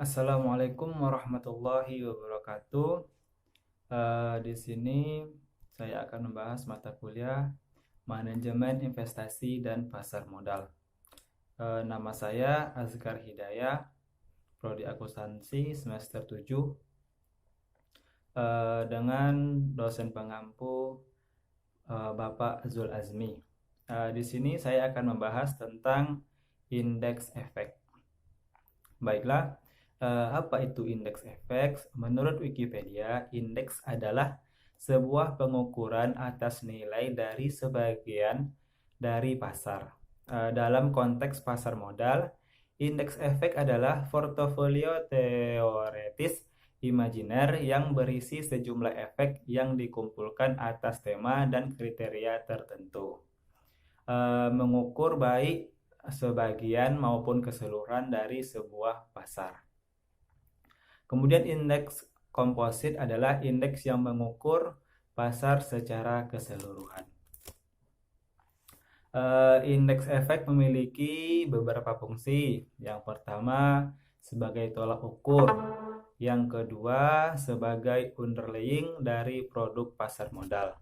Assalamualaikum warahmatullahi wabarakatuh. Di sini saya akan membahas mata kuliah Manajemen Investasi dan Pasar Modal. Nama saya Azkar Hidayah, Prodi Akuntansi semester 7, dengan dosen pengampu Bapak Zul Azmi. Di sini saya akan membahas tentang indeks efek. Baiklah, apa itu indeks efek? Menurut Wikipedia, indeks adalah sebuah pengukuran atas nilai dari sebagian dari pasar. Dalam konteks pasar modal, indeks efek adalah portofolio teoretis imajiner yang berisi sejumlah efek yang dikumpulkan atas tema dan kriteria tertentu. Mengukur baik sebagian maupun keseluruhan dari sebuah pasar. Kemudian indeks komposit adalah indeks yang mengukur pasar secara keseluruhan. Indeks efek memiliki beberapa fungsi. Yang pertama sebagai tolak ukur, yang kedua sebagai underlying dari produk pasar modal.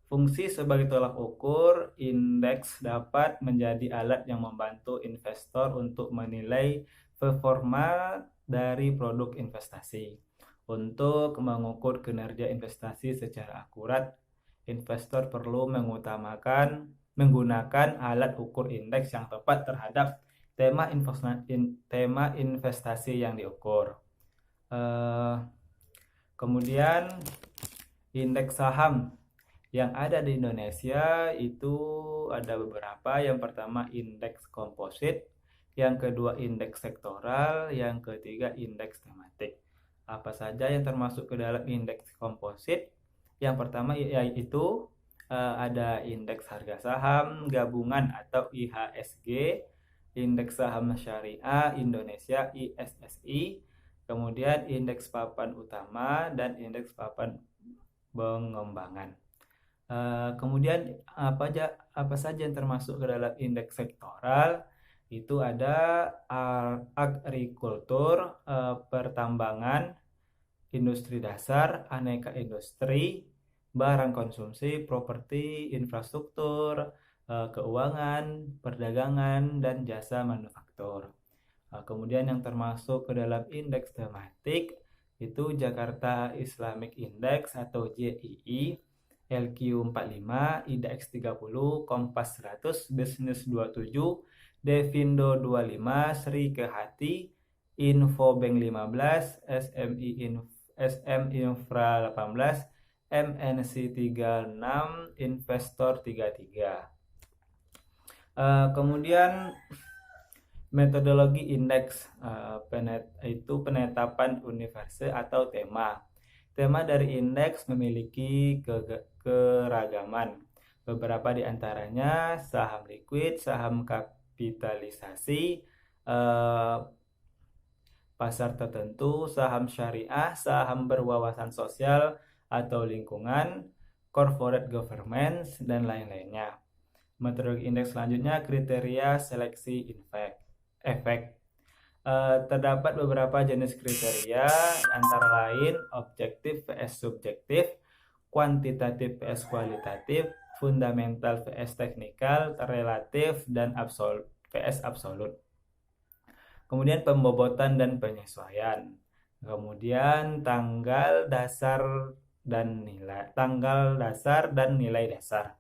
Fungsi sebagai tolak ukur, indeks dapat menjadi alat yang membantu investor untuk menilai performa dari produk investasi. Untuk mengukur kinerja investasi secara akurat, investor perlu menggunakan alat ukur indeks yang tepat terhadap tema investasi yang diukur. Kemudian indeks saham yang ada di Indonesia itu ada beberapa. Yang pertama indeks komposit, yang kedua indeks sektoral, yang ketiga indeks tematik. Apa saja yang termasuk ke dalam indeks komposit? Yang pertama yaitu ada indeks harga saham gabungan atau IHSG, indeks saham syariah Indonesia ISSI, kemudian indeks papan utama dan indeks papan pengembangan. Kemudian apa saja yang termasuk ke dalam indeks sektoral? Itu ada agrikultur, pertambangan, industri dasar, aneka industri, barang konsumsi, properti, infrastruktur, keuangan, perdagangan, dan jasa manufaktur. Kemudian yang termasuk ke dalam indeks tematik itu Jakarta Islamic Index atau JII, LQ45, IDX 30, Kompas 100, Business 27, Devindo 25, Sri Kehati, Infobank 15, SM Infra 18, MNC 36, Investor 33. Kemudian metodologi indeks itu penetapan universe atau tema. Tema dari indeks memiliki keragaman. Beberapa di antaranya saham liquid, saham kapitalisasi, pasar tertentu, saham syariah, saham berwawasan sosial atau lingkungan, corporate governance, dan lain-lainnya. Metodologi indeks selanjutnya kriteria seleksi efek. Terdapat beberapa jenis kriteria, antara lain objektif vs subjektif, kuantitatif vs kualitatif, fundamental vs teknikal, relatif, dan vs absolut. Kemudian pembobotan dan penyesuaian. Kemudian tanggal dasar dan nilai dasar.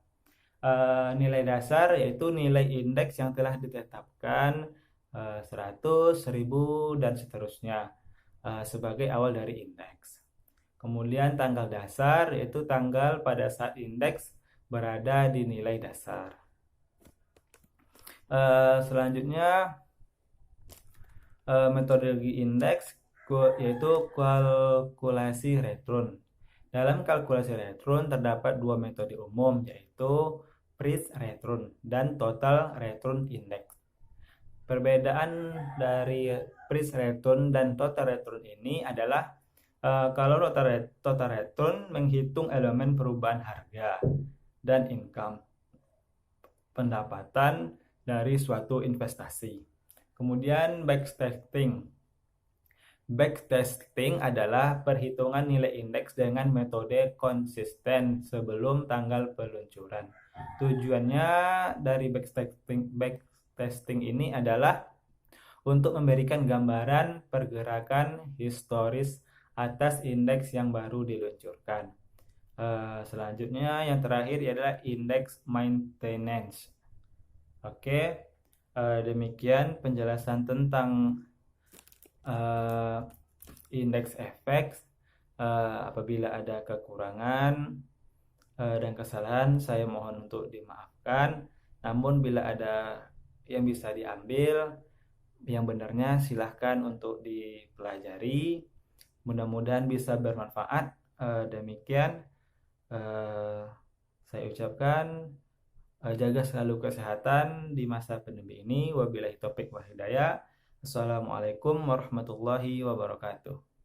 Nilai dasar yaitu nilai indeks yang telah ditetapkan 100, 1000, dan seterusnya sebagai awal dari indeks. Kemudian tanggal dasar yaitu tanggal pada saat indeks berada di nilai dasar. Selanjutnya metodologi indeks yaitu kalkulasi return. Dalam kalkulasi return terdapat dua metode umum, yaitu price return dan total return index. Perbedaan dari price return dan total return ini adalah kalau total return menghitung elemen perubahan harga dan income, pendapatan dari suatu investasi. Kemudian backtesting. Backtesting adalah perhitungan nilai indeks dengan metode konsisten sebelum tanggal peluncuran. Tujuannya dari backtesting ini adalah untuk memberikan gambaran pergerakan historis atas indeks yang baru diluncurkan. Selanjutnya yang terakhir adalah indeks maintenance. Oke, demikian penjelasan tentang indeks efek. Apabila ada kekurangan dan kesalahan, saya mohon untuk dimaafkan. Namun bila ada yang bisa diambil, yang benarnya silahkan untuk dipelajari. Mudah-mudahan bisa bermanfaat. Demikian saya ucapkan, jaga selalu kesehatan di masa pandemi ini. Wabillahi taufik wal hidayah. Assalamualaikum warahmatullahi wabarakatuh.